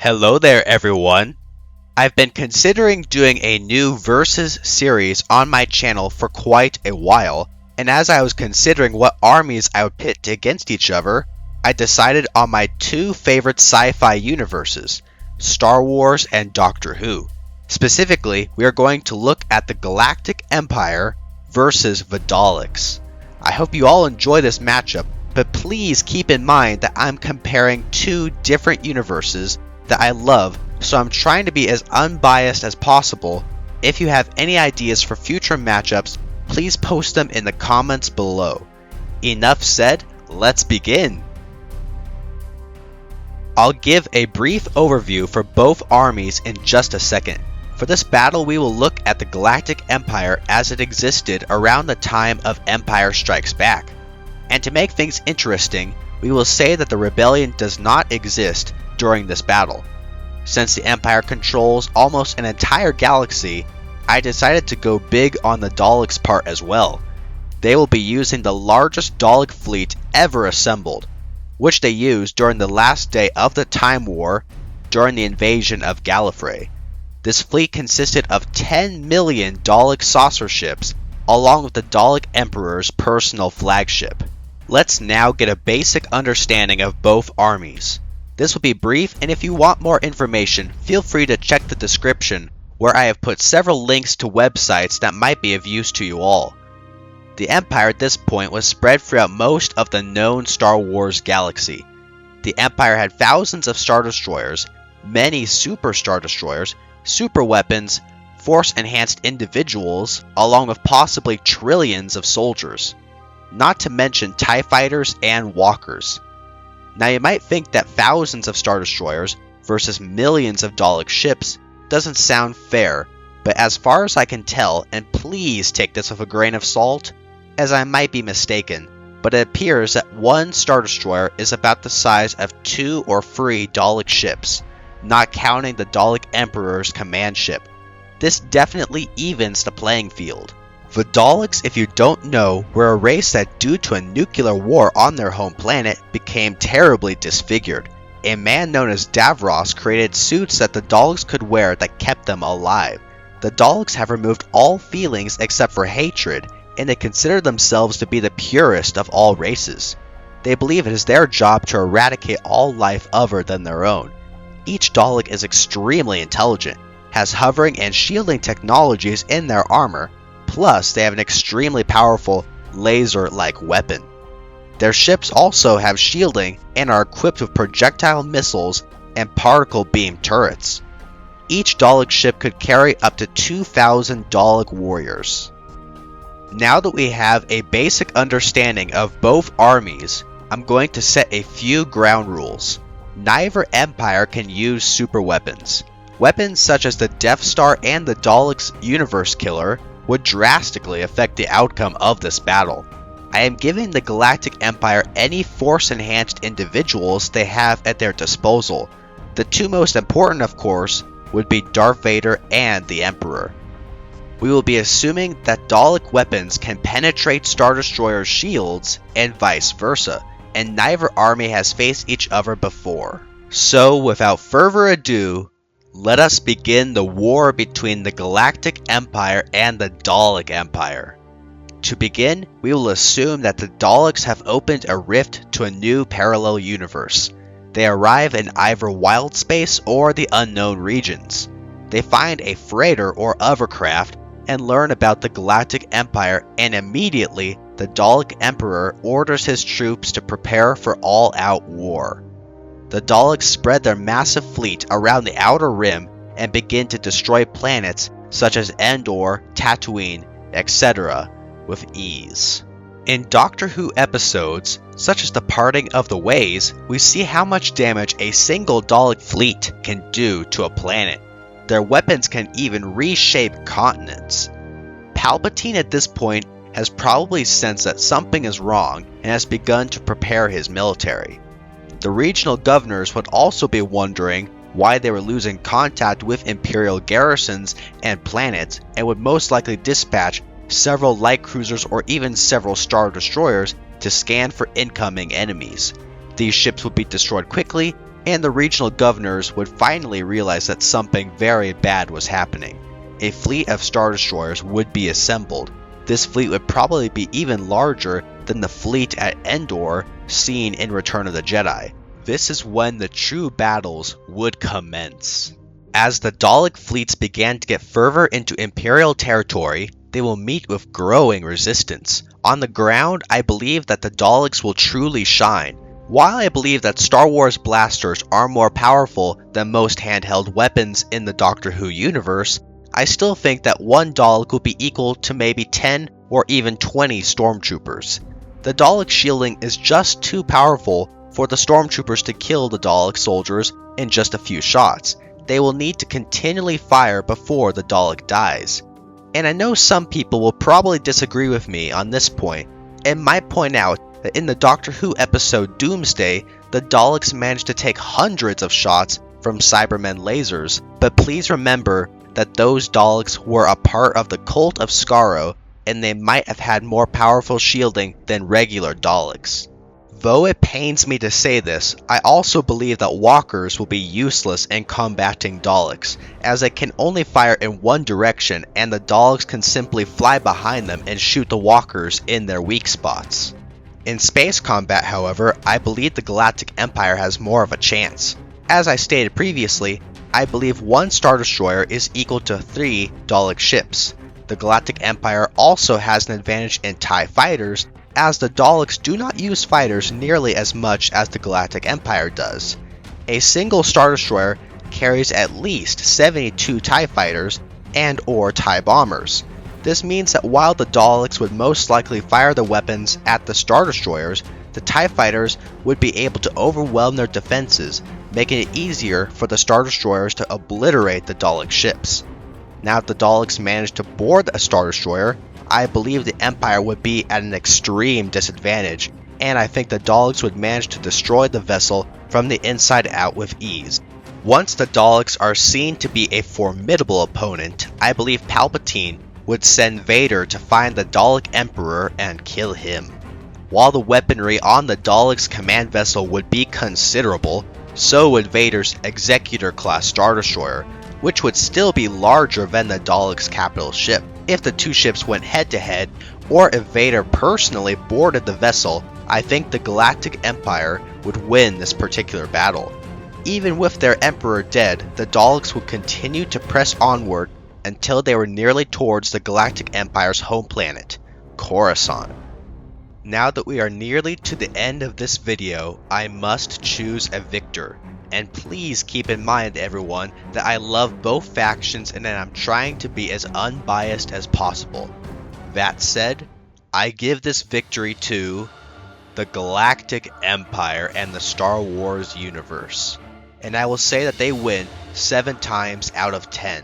Hello there, everyone. I've been considering doing a new Versus series on my channel for quite a while, and as I was considering what armies I would pit against each other, I decided on my two favorite sci-fi universes, Star Wars and Doctor Who. Specifically, we are going to look at the Galactic Empire versus the Daleks. I hope you all enjoy this matchup, but please keep in mind that I'm comparing two different universes that I love, so I'm trying to be as unbiased as possible. If you have any ideas for future matchups, please post them in the comments below. Enough said, let's begin! I'll give a brief overview for both armies in just a second. For this battle, we will look at the Galactic Empire as it existed around the time of Empire Strikes Back. And to make things interesting, we will say that the rebellion does not exist during this battle. Since the Empire controls almost an entire galaxy, I decided to go big on the Daleks part as well. They will be using the largest Dalek fleet ever assembled, which they used during the last day of the Time War during the invasion of Gallifrey. This fleet consisted of 10 million Dalek saucer ships, along with the Dalek Emperor's personal flagship. Let's now get a basic understanding of both armies. This will be brief, and if you want more information, feel free to check the description where I have put several links to websites that might be of use to you all. The Empire at this point was spread throughout most of the known Star Wars galaxy. The Empire had thousands of Star Destroyers, many Super Star Destroyers, super weapons, force-enhanced individuals, along with possibly trillions of soldiers. Not to mention TIE fighters and walkers. Now you might think that thousands of Star Destroyers versus millions of Dalek ships doesn't sound fair, but as far as I can tell, and please take this with a grain of salt, as I might be mistaken, but it appears that one Star Destroyer is about the size of 2 or 3 Dalek ships, not counting the Dalek Emperor's command ship. This definitely evens the playing field. The Daleks, if you don't know, were a race that due to a nuclear war on their home planet became terribly disfigured. A man known as Davros created suits that the Daleks could wear that kept them alive. The Daleks have removed all feelings except for hatred, and they consider themselves to be the purest of all races. They believe it is their job to eradicate all life other than their own. Each Dalek is extremely intelligent, has hovering and shielding technologies in their armor, plus they have an extremely powerful laser-like weapon. Their ships also have shielding and are equipped with projectile missiles and particle beam turrets. Each Dalek ship could carry up to 2,000 Dalek warriors. Now that we have a basic understanding of both armies, I'm going to set a few ground rules. Neither empire can use super weapons. Weapons such as the Death Star and the Daleks' Universe Killer would drastically affect the outcome of this battle. I am giving the Galactic Empire any force-enhanced individuals they have at their disposal. The two most important, of course, would be Darth Vader and the Emperor. We will be assuming that Dalek weapons can penetrate Star Destroyer shields and vice versa, and neither army has faced each other before. So without further ado, let us begin the war between the Galactic Empire and the Dalek Empire. To begin, we will assume that the Daleks have opened a rift to a new parallel universe. They arrive in either wild space or the unknown regions. They find a freighter or other craft and learn about the Galactic Empire, and immediately the Dalek Emperor orders his troops to prepare for all-out war. The Daleks spread their massive fleet around the Outer Rim and begin to destroy planets such as Endor, Tatooine, etc. with ease. In Doctor Who episodes, such as The Parting of the Ways, we see how much damage a single Dalek fleet can do to a planet. Their weapons can even reshape continents. Palpatine at this point has probably sensed that something is wrong and has begun to prepare his military. The regional governors would also be wondering why they were losing contact with Imperial garrisons and planets, and would most likely dispatch several light cruisers or even several Star Destroyers to scan for incoming enemies. These ships would be destroyed quickly, and the regional governors would finally realize that something very bad was happening. A fleet of Star Destroyers would be assembled. This fleet would probably be even larger than the fleet at Endor seen in Return of the Jedi. This is when the true battles would commence. As the Dalek fleets began to get further into Imperial territory, they will meet with growing resistance. On the ground, I believe that the Daleks will truly shine. While I believe that Star Wars blasters are more powerful than most handheld weapons in the Doctor Who universe, I still think that one Dalek will be equal to maybe 10 or even 20 stormtroopers. The Dalek shielding is just too powerful for the stormtroopers to kill the Dalek soldiers in just a few shots. They will need to continually fire before the Dalek dies. And I know some people will probably disagree with me on this point, and might point out that in the Doctor Who episode Doomsday, the Daleks managed to take hundreds of shots from Cybermen lasers, but please remember that those Daleks were a part of the cult of Skaro, and they might have had more powerful shielding than regular Daleks. Though it pains me to say this, I also believe that walkers will be useless in combating Daleks, as they can only fire in one direction and the Daleks can simply fly behind them and shoot the walkers in their weak spots. In space combat, however, I believe the Galactic Empire has more of a chance. As I stated previously, I believe one Star Destroyer is equal to 3 Dalek ships. The Galactic Empire also has an advantage in TIE fighters, as the Daleks do not use fighters nearly as much as the Galactic Empire does. A single Star Destroyer carries at least 72 TIE fighters and or TIE bombers. This means that while the Daleks would most likely fire the weapons at the Star Destroyers, the TIE fighters would be able to overwhelm their defenses, making it easier for the Star Destroyers to obliterate the Dalek ships. Now if the Daleks manage to board a Star Destroyer, I believe the Empire would be at an extreme disadvantage, and I think the Daleks would manage to destroy the vessel from the inside out with ease. Once the Daleks are seen to be a formidable opponent, I believe Palpatine would send Vader to find the Dalek Emperor and kill him. While the weaponry on the Daleks' command vessel would be considerable, so would Vader's Executor-class Star Destroyer, which would still be larger than the Daleks' capital ship. If the two ships went head-to-head, or if Vader personally boarded the vessel, I think the Galactic Empire would win this particular battle. Even with their Emperor dead, the Daleks would continue to press onward until they were nearly towards the Galactic Empire's home planet, Coruscant. Now that we are nearly to the end of this video, I must choose a victor. And please keep in mind, everyone, that I love both factions and that I'm trying to be as unbiased as possible. That said, I give this victory to the Galactic Empire and the Star Wars universe. And I will say that they win 7 times out of 10.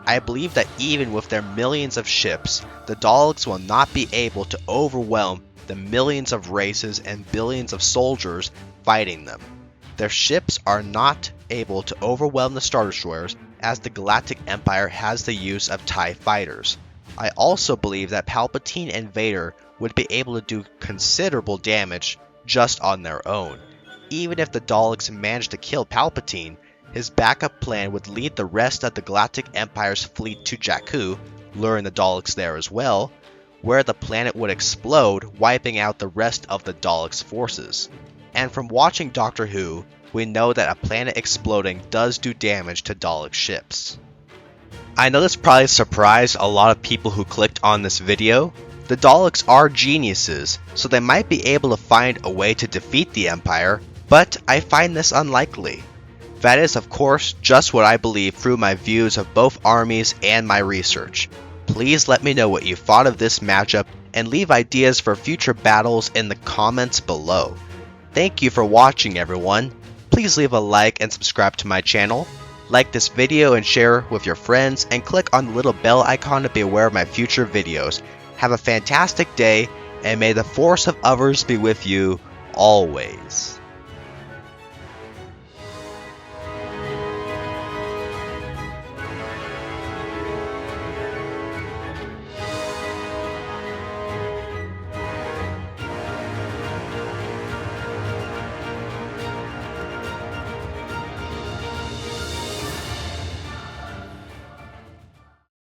I believe that even with their millions of ships, the Daleks will not be able to overwhelm the millions of races and billions of soldiers fighting them. Their ships are not able to overwhelm the Star Destroyers, as the Galactic Empire has the use of TIE fighters. I also believe that Palpatine and Vader would be able to do considerable damage just on their own. Even if the Daleks managed to kill Palpatine, his backup plan would lead the rest of the Galactic Empire's fleet to Jakku, luring the Daleks there as well, where the planet would explode, wiping out the rest of the Daleks' forces. And from watching Doctor Who, we know that a planet exploding does do damage to Dalek ships. I know this probably surprised a lot of people who clicked on this video. The Daleks are geniuses, so they might be able to find a way to defeat the Empire, but I find this unlikely. That is, of course, just what I believe through my views of both armies and my research. Please let me know what you thought of this matchup and leave ideas for future battles in the comments below. Thank you for watching, everyone. Please leave a like and subscribe to my channel. Like this video and share with your friends, and click on the little bell icon to be aware of my future videos. Have a fantastic day, and may the force of others be with you always.